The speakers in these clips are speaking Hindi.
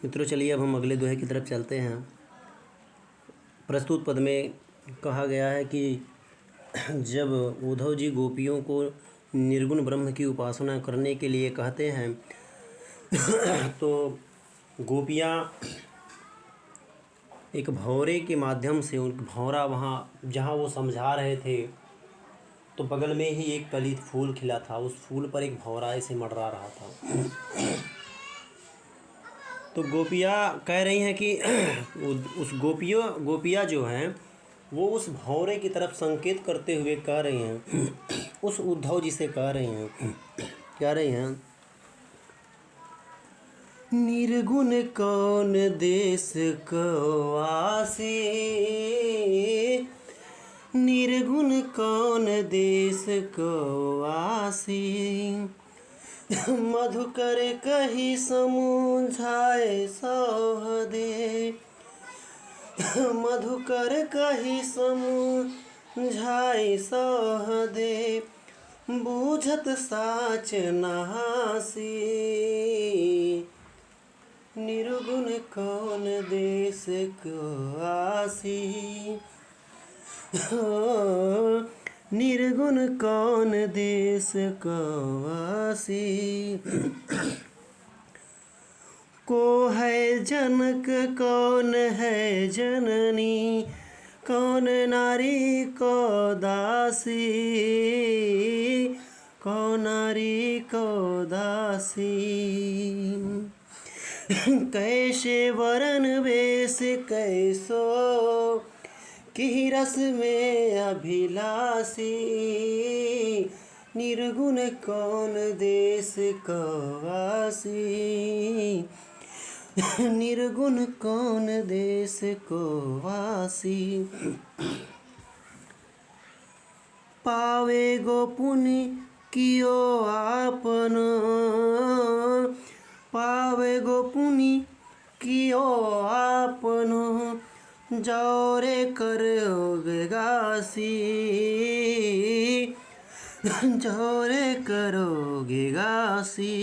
मित्रों चलिए अब हम अगले दोहे की तरफ चलते हैं। प्रस्तुत पद में कहा गया है कि जब उद्धव जी गोपियों को निर्गुण ब्रह्म की उपासना करने के लिए कहते हैं तो गोपियाँ एक भौरे के माध्यम से उन भौरा वहाँ जहाँ वो समझा रहे थे तो बगल में ही एक कली फूल खिला था। उस फूल पर एक भौरा ऐसे मंडरा रहा था। तो गोपियाँ कह रही हैं कि उस गोपियाँ जो हैं वो उस भौरे की तरफ संकेत करते हुए कह रही हैं उस उद्धव जी से कह रही हैं, कह रही हैं, निर्गुण कौन देश को आसे, निर्गुण कौन देश को आसे, मधुकर कही समझाए सहदे, मधुकर कही समझाए सहदे, बूझत साच नहासी, निर्गुण कौन देश को आसी, निर्गुण कौन देश को आसी, को है जनक कौन है जननी, कौन नारी को दासी, कौन नारी को दासी, कैसे वरन वेश कैसो की रस में अभिलाषी, निर्गुण कौन देश को वासी, निर्गुण कौन देश को वासी, पावे गो पुनि कियो आपन, पावे गो पुनि कियो आपन, जौरे करोगे गासी, जौरे करोगे गासी,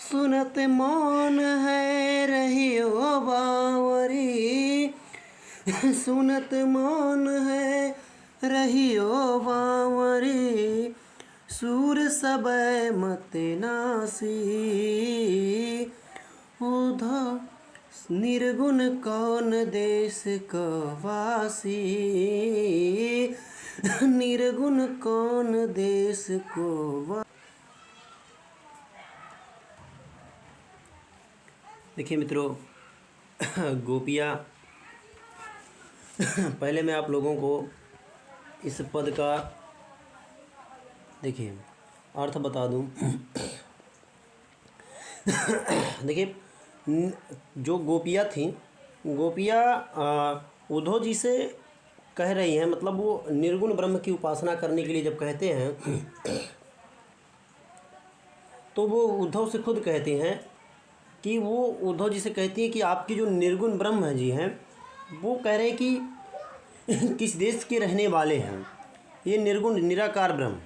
सुनत मौन है रहियो बावरी, सुनत मौन है रहियो बावरी, सूर सबय मत नासी, उद्धव निर्गुण कौन देश को वासी, निर्गुण कौन देश को वासी। देखिए मित्रों, गोपियाँ पहले मैं आप लोगों को इस पद का देखिए अर्थ बता दूं। देखिए जो गोपियाँ थीं, गोपियाँ उद्धव जी से कह रही हैं, मतलब वो निर्गुण ब्रह्म की उपासना करने के लिए जब कहते हैं तो वो उद्धव से खुद कहते हैं कि वो उद्धव जी से कहती हैं कि आपकी जो निर्गुण ब्रह्म जी हैं वो कह रहे हैं कि किस देश के रहने वाले हैं, ये निर्गुण निराकार ब्रह्म।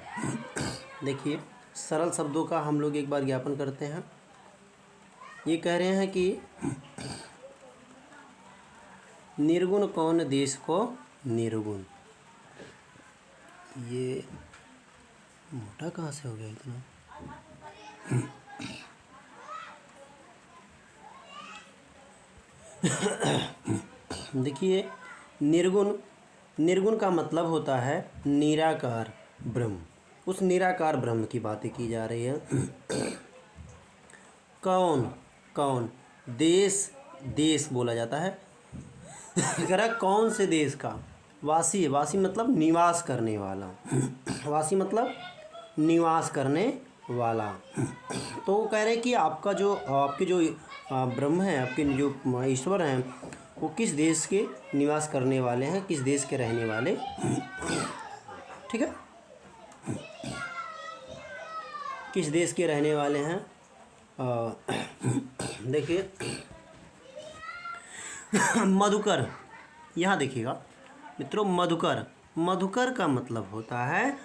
देखिए सरल शब्दों का हम लोग एक बार ज्ञापन करते हैं। ये कह रहे हैं कि निर्गुण कौन देश को निर्गुण, ये मोटा कहाँ से हो गया इतना। देखिए निर्गुण, निर्गुण का मतलब होता है निराकार ब्रह्म, उस निराकार ब्रह्म की बातें की जा रही है। कौन, कौन देश, देश बोला जाता है। कह रहा कौन से देश का, वासी, वासी मतलब निवास करने वाला, वासी मतलब निवास करने वाला। तो वो कह रहे हैं कि आपका जो, आपके जो ब्रह्म हैं, आपके जो ईश्वर हैं वो किस देश के निवास करने वाले हैं, किस देश के रहने वाले, ठीक है, किस देश के रहने वाले हैं। देखिए मधुकर, यहाँ देखिएगा मित्रों, मधुकर, मधुकर का मतलब होता है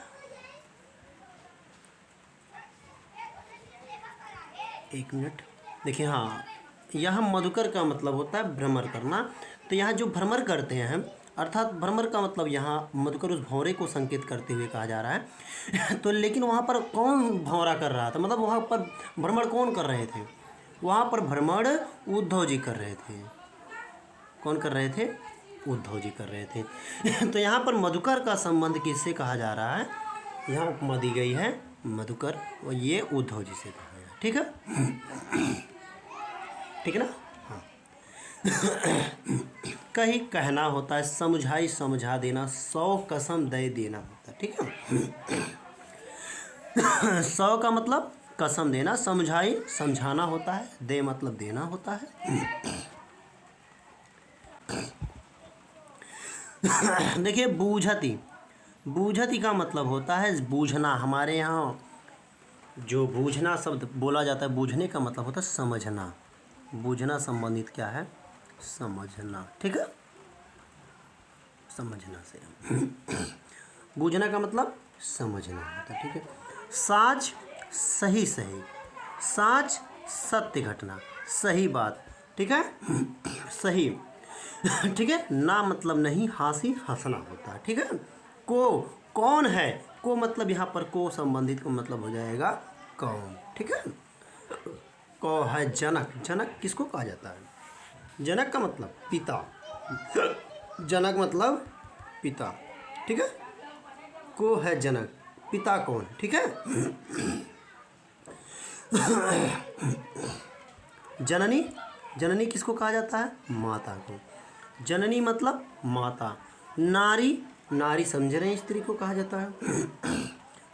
एक मिनट, देखिए हाँ, यहाँ मधुकर का मतलब होता है भ्रमर करना। तो यहाँ जो भ्रमर करते हैं, अर्थात भ्रमर का मतलब यहाँ मधुकर उस भंवरे को संकेत करते हुए कहा जा रहा है। तो लेकिन वहाँ पर कौन भंवरा कर रहा था, मतलब वहाँ पर भ्रमण कौन कर रहे थे? वहाँ पर भ्रमण उद्धव जी कर रहे थे। कौन कर रहे थे? उद्धव जी कर रहे थे। तो यहाँ पर मधुकर का संबंध किससे कहा जा रहा है? यहाँ उपमा दी गई है मधुकर, और ये उद्धव जी से कहा गया। ठीक है, ठीक है ना? हाँ। कहीं कहना होता है, समझाई समझा देना, 100 कसम दे देना होता है। ठीक है। 100 का मतलब कसम देना, समझाई समझाना होता है, दे मतलब देना होता है। देखिए बूझती, बूझती का मतलब होता है बूझना। हमारे यहाँ जो बूझना शब्द बोला जाता है, बूझने का मतलब होता है समझना। बूझना संबंधित क्या है? समझना। ठीक है, समझना से बूझना का मतलब समझना होता है। ठीक है। साच सही सही, साच सत्य घटना, सही बात। ठीक है, सही। ठीक है, ना मतलब नहीं, हंसी हंसना होता है। ठीक है। को कौन है, को मतलब यहाँ पर को संबंधित को मतलब हो जाएगा कौन। ठीक है। को है जनक, जनक किसको कहा जाता है? जनक का मतलब पिता, जनक मतलब पिता। ठीक है, को है जनक, पिता कौन? ठीक है। जननी, जननी किसको कहा जाता है? माता को। जननी मतलब माता। नारी, नारी समझ रहे हैं, स्त्री को कहा जाता है।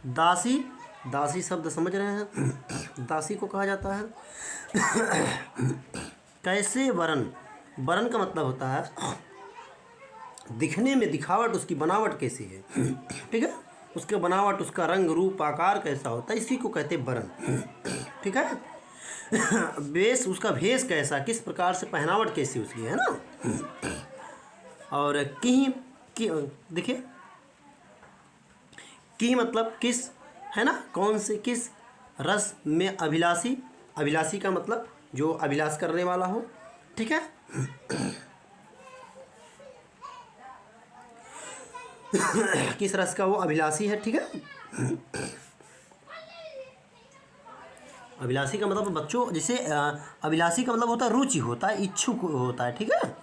दासी, दासी शब्द समझ रहे हैं, दासी को कहा जाता है। कैसे वरण, वरण का मतलब होता है दिखने में, दिखावट, उसकी बनावट कैसी है। ठीक है, उसके बनावट, उसका रंग रूप आकार कैसा होता है, इसी को कहते हैं वरण। ठीक है। वेश, उसका भेष कैसा, किस प्रकार से पहनावट कैसी उसकी है ना। और की देखिए, की मतलब किस है ना, कौन से, किस रस में अभिलाषी, अभिलाषी का मतलब जो अभिलाष करने वाला हो। ठीक है। किस रस का वो अभिलाषी है। ठीक है। अभिलाषी का मतलब बच्चों जैसे अभिलाषी का मतलब होता है रुचि होता है, इच्छुक होता है। ठीक है,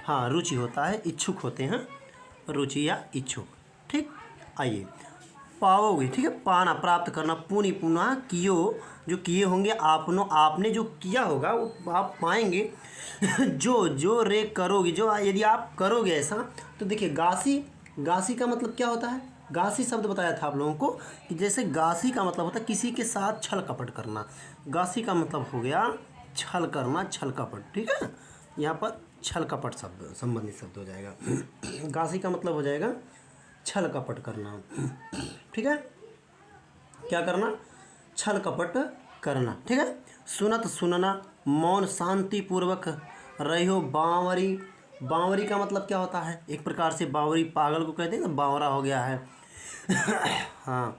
हाँ रुचि होता है, इच्छुक होते हैं, रुचि या इच्छुक। ठीक, आइए पाओगे। ठीक है, पाना प्राप्त करना, पुनि पुनः कियो, जो किए होंगे आपनो, आपने जो किया होगा वो आप पाएंगे। जो जो रे करोगे, जो यदि आप करोगे ऐसा, तो देखिए गासी, गासी का मतलब क्या होता है? गासी शब्द बताया था आप लोगों को कि जैसे गासी का मतलब होता है किसी के साथ छल कपट करना। गासी का मतलब हो गया छल करना, छल कपट। ठीक है, यहाँ पर छल कपट शब्द संबंधित शब्द हो जाएगा। गासी का मतलब हो जाएगा छल कपट करना। ठीक है, क्या करना? छल कपट करना। ठीक है। सुनत सुनना, मौन शांतिपूर्वक रहो, बावरी, बावरी का मतलब क्या होता है? एक प्रकार से बावरी पागल को कहते हैं ना, बावरा हो गया है। हाँ,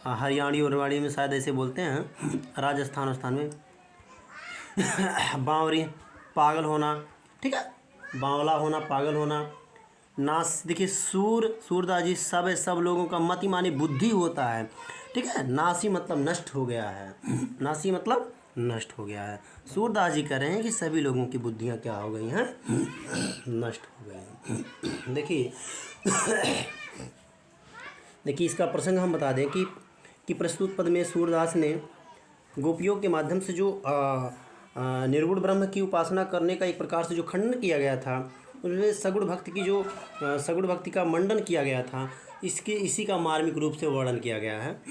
हरियाणी और रेवाड़ी में शायद ऐसे बोलते हैं, राजस्थान स्थान में। बावरी पागल होना। ठीक है, बावला होना, पागल होना। नास, देखिए सूर, सूरदास जी, सब लोगों का मति माने बुद्धि होता है। ठीक है, नासी मतलब नष्ट हो गया है, नासी मतलब नष्ट हो गया है। सूरदास जी कह रहे हैं कि सभी लोगों की बुद्धियाँ क्या हो गई हैं? नष्ट हो गई हैं। देखिए, देखिए इसका प्रसंग हम बता दें कि प्रस्तुत पद में सूरदास ने गोपियों के माध्यम से जो निर्गुण ब्रह्म की उपासना करने का एक प्रकार से जो खंडन किया गया था, उसमें सगुण भक्ति की जो सगुण भक्ति का मंडन किया गया था, इसके इसी का मार्मिक रूप से वर्णन किया गया है।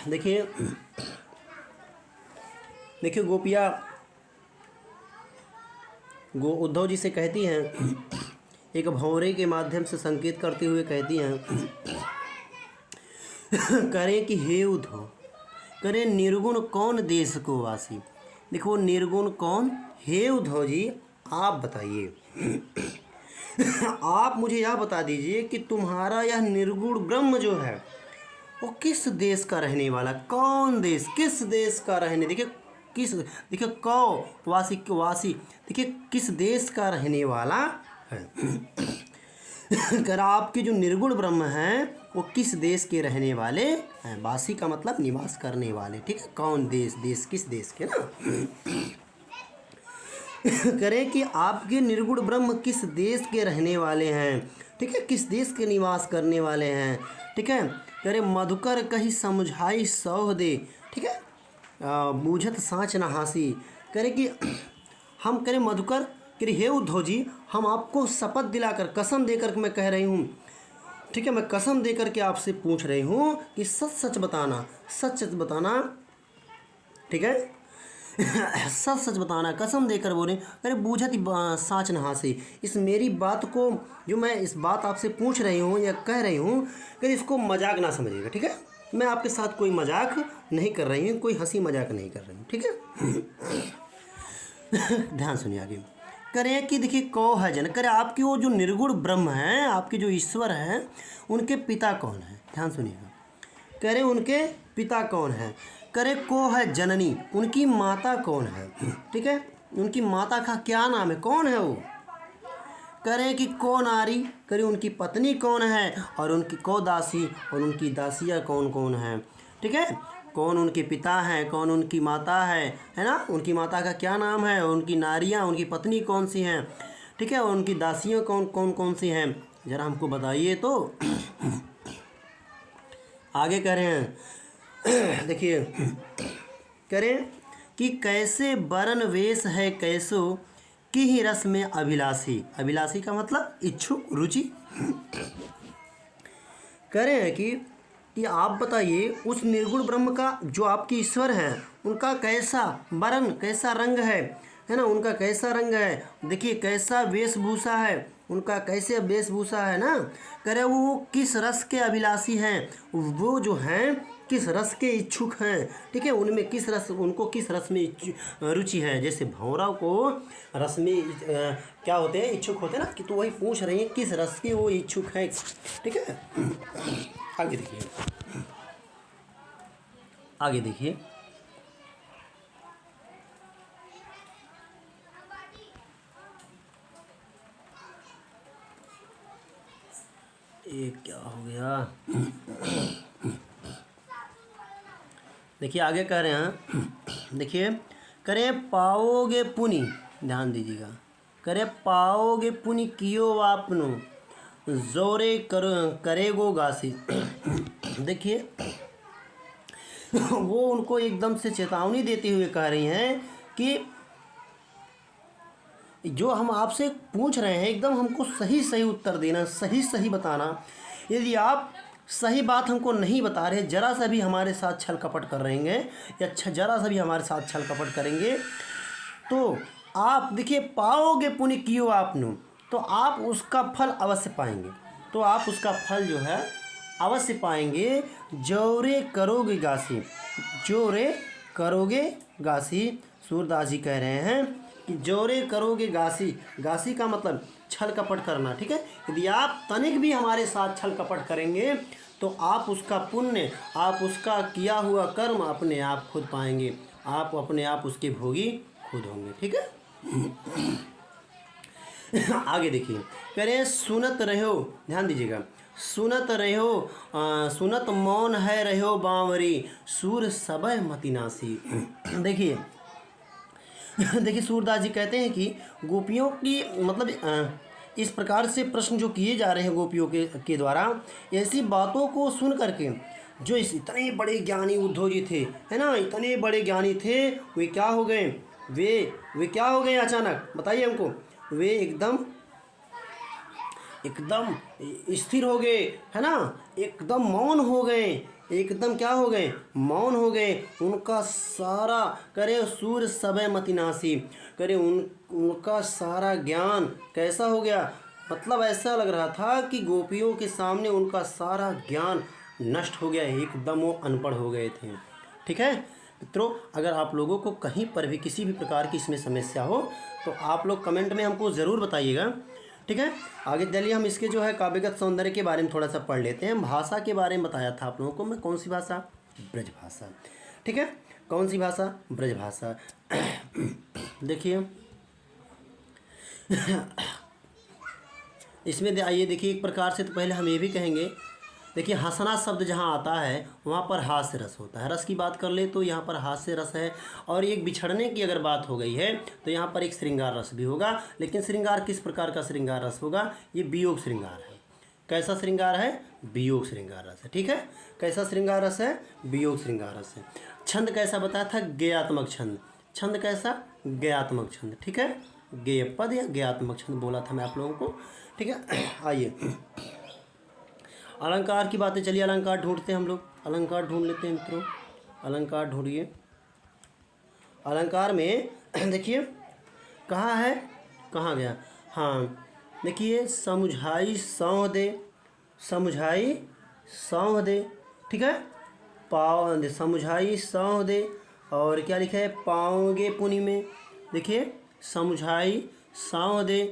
देखिए, देखिए गोपियाँ उद्धव जी से कहती हैं, एक भंवरे के माध्यम से संकेत करते हुए कहती हैं, करें कि हे उद्धव, करें निर्गुण कौन देश को वासी। देखो निर्गुण कौन? हे उद्धव जी आप बताइए। आप मुझे यह बता दीजिए कि तुम्हारा यह निर्गुण ब्रह्म जो है वो किस देश का रहने वाला, कौन देश, किस देश का रहने, देखिए किस, देखिए कौ वासी वासी, देखिए किस देश का रहने वाला है। अगर आपके जो निर्गुण ब्रह्म हैं वो किस देश के रहने वाले हैं। वासी का मतलब निवास करने वाले, ठीक है। कौन देश, देश किस देश के ना। करें कि आपके निर्गुण ब्रह्म किस देश के रहने वाले हैं, ठीक है, किस देश के निवास करने वाले हैं, ठीक है। करे मधुकर कही समझाई सौह दे, ठीक है, बूझत साँच न हासी। करे कि हम करें मधुकर, करें हे उद्धव जी, हम आपको शपथ दिलाकर कसम देकर मैं कह रही हूँ, ठीक है, मैं कसम देकर के आपसे पूछ रही हूँ कि सच सच बताना, सच सच बताना, ठीक है। सच सच बताना, कसम देकर बोले। अरे बूझत साँच न हासी, इस मेरी बात को, जो मैं इस बात आपसे पूछ रही हूँ या कह रही हूँ, कि इसको मजाक ना समझिएगा, ठीक है। मैं आपके साथ कोई मजाक नहीं कर रही हूँ, कोई हंसी मजाक नहीं कर रही हूँ, ठीक है। ध्यान सुनिए आगे। करें कि देखिए कौ है जन, करे आपकी वो जो निर्गुण ब्रह्म हैं, आपके जो ईश्वर हैं, उनके पिता कौन है। ध्यान सुनिएगा, करे उनके पिता कौन है। करे को है जननी, उनकी माता कौन है, ठीक है, उनकी माता का क्या नाम है, कौन है वो। करें कि को नारी, करे उनकी पत्नी कौन है, और उनकी को दासी, और उनकी दासियाँ कौन कौन हैं, ठीक है। कौन उनके पिता हैं, कौन उनकी माता है ना, उनकी माता का क्या नाम है, और उनकी नारियाँ, उनकी पत्नी कौन सी हैं, ठीक है, और उनकी दासियाँ कौन कौन कौन सी हैं, ज़रा हमको बताइए तो। आगे कह रहे हैं, देखिए करें कि कैसे बरन वेश है कैसो की ही रस में अभिलाषी। अभिलाषी का मतलब इच्छुक, रुचि। करें कि आप बताइए उस निर्गुण ब्रह्म का जो आपके ईश्वर हैं, उनका कैसा वर्ण, कैसा रंग है ना, उनका कैसा रंग है, देखिए कैसा वेशभूषा है, उनका कैसे वेशभूषा है ना। करे वो किस रस के अभिलाषी हैं, वो जो हैं किस रस के इच्छुक हैं, ठीक है, उनमें किस रस, उनको किस रस में रुचि है। जैसे भौरा को रस में क्या होते हैं, इच्छुक होते हैं ना, कि तो वही पूछ रही है किस रस के वो इच्छुक है, ठीक है। आगे देखिए, आगे देखिए, ये क्या हो गया। देखिए आगे कह रहे हैं, देखिए करें पाओगे पुनि, ध्यान दीजिएगा, करे पाओगे पुनि कियो आपनो जोरे करेगो गासी। देखिए वो उनको एकदम से चेतावनी देते हुए कह रही हैं कि जो हम आपसे पूछ रहे हैं एकदम हमको सही सही उत्तर देना, सही सही बताना। यदि आप सही बात हमको नहीं बता रहे, जरा सा भी हमारे साथ छल कपट कर रहेंगे, या जरा सा भी हमारे साथ छल कपट करेंगे, तो आप देखिए पाओगे पुण्य कियो आपनु, तो आप उसका फल अवश्य पाएंगे, तो आप उसका फल जो है अवश्य पाएंगे। जोरे करोगे गासी, जोरे करोगे गासी। सूरदास जी कह रहे हैं कि जोरे करोगे गासी, गासी का मतलब छल कपट करना, ठीक है। यदि आप तनिक भी हमारे साथ छल कपट करेंगे तो आप उसका पुण्य, आप उसका किया हुआ कर्म अपने आप खुद पाएंगे, आप अपने आप उसके भोगी खुद होंगे, ठीक है। आगे देखिए, कह रहे हैं सुनत रहो, ध्यान दीजिएगा, सुनत रहो, सुनत मौन है रहो बावरी सूर सबह मतिनासी। देखिए देखिए सूरदास जी कहते हैं कि गोपियों की मतलब इस प्रकार से प्रश्न जो किए जा रहे हैं गोपियों के द्वारा, ऐसी बातों को सुन करके जो इस इतने बड़े ज्ञानी उद्धव जी थे, है ना, इतने बड़े ज्ञानी थे, वे क्या हो गए, वे क्या हो गए अचानक, बताइए हमको। वे एकदम स्थिर हो गए, है ना, एकदम मौन हो गए, एकदम क्या हो गए, मौन हो गए। उनका सारा करे सूर्य सबे मतिनासी, करे उनका सारा ज्ञान कैसा हो गया, मतलब ऐसा लग रहा था कि गोपियों के सामने उनका सारा ज्ञान नष्ट हो गया, एकदम वो अनपढ़ हो गए थे, ठीक है। मित्रों, अगर आप लोगों को कहीं पर भी किसी भी प्रकार की इसमें समस्या हो तो आप लोग कमेंट में हमको ज़रूर बताइएगा। ठीक है। आगे चलिए हम इसके जो है काव्यगत सौंदर्य के बारे में थोड़ा सा पढ़ लेते हैं। भाषा के बारे में बताया था आप लोगों को मैं, कौन सी भाषा? ब्रज भाषा। ठीक है, कौन सी भाषा? ब्रज भाषा। देखिए इसमें आइए देखिए, एक प्रकार से तो पहले हम ये भी कहेंगे, देखिए हंसना शब्द जहाँ आता है वहाँ पर हास्य रस होता है। रस की बात कर ले तो यहाँ पर हास्य रस है। और एक बिछड़ने की अगर बात हो गई है तो यहाँ पर एक श्रृंगार रस भी होगा। लेकिन श्रृंगार किस प्रकार का श्रृंगार रस होगा? ये वियोग श्रृंगार है। कैसा श्रृंगार है? वियोग श्रृंगार रस है। ठीक है, कैसा श्रृंगार रस है? वियोग श्रृंगार रस है। छंद कैसा बताया था? गेयात्मक छंद। छंद कैसा? गेयात्मक छंद। ठीक है, गेय पद या गेयात्मक छंद बोला था मैं आप लोगों को। ठीक है, आइए अलंकार की बातें, चलिए अलंकार ढूंढते हैं हम लोग। अलंकार ढूंढ लेते हैं मित्रों, अलंकार ढूंढिए। अलंकार में देखिए कहाँ है, कहाँ गया? हाँ देखिए, समुझाई सौंह दे, समुझाई सौंह दे। ठीक है, पाँव समुझाई सौंह दे। और क्या लिखा है? पाओगे पुनि में। देखिए समुझाई सौंह दे,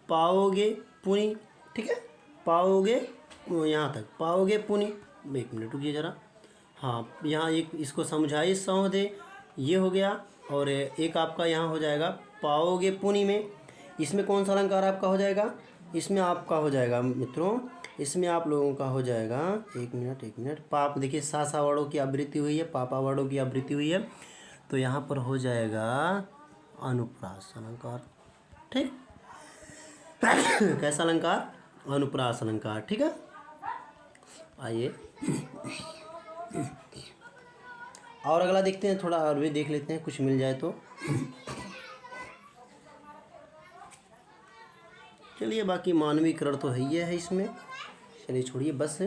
पाओगे पुनि। ठीक है, पाओगे यहाँ तक, पाओगे पुनि। एक मिनट रुकिए ज़रा। हाँ, यहाँ एक इसको समुझाई सौंह दे, ये हो गया। और एक आपका यहाँ हो जाएगा पाओगे पुनि में। इसमें कौन सा अलंकार आपका हो जाएगा? इसमें आपका हो जाएगा मित्रों, इसमें आप लोगों का हो जाएगा, एक मिनट, पाप। देखिए सा वर्णों की आवृत्ति हुई है, पापा वर्णों की आवृत्ति हुई है, तो यहाँ पर हो जाएगा अनुप्रास अलंकार। ठीक कैसा अलंकार? अनुप्रास अलंकार। ठीक है, आइए और अगला देखते हैं, थोड़ा और भी देख लेते हैं, कुछ मिल जाए तो। चलिए बाकी मानवीकरण तो है ही है इसमें, चलिए छोड़िए बस।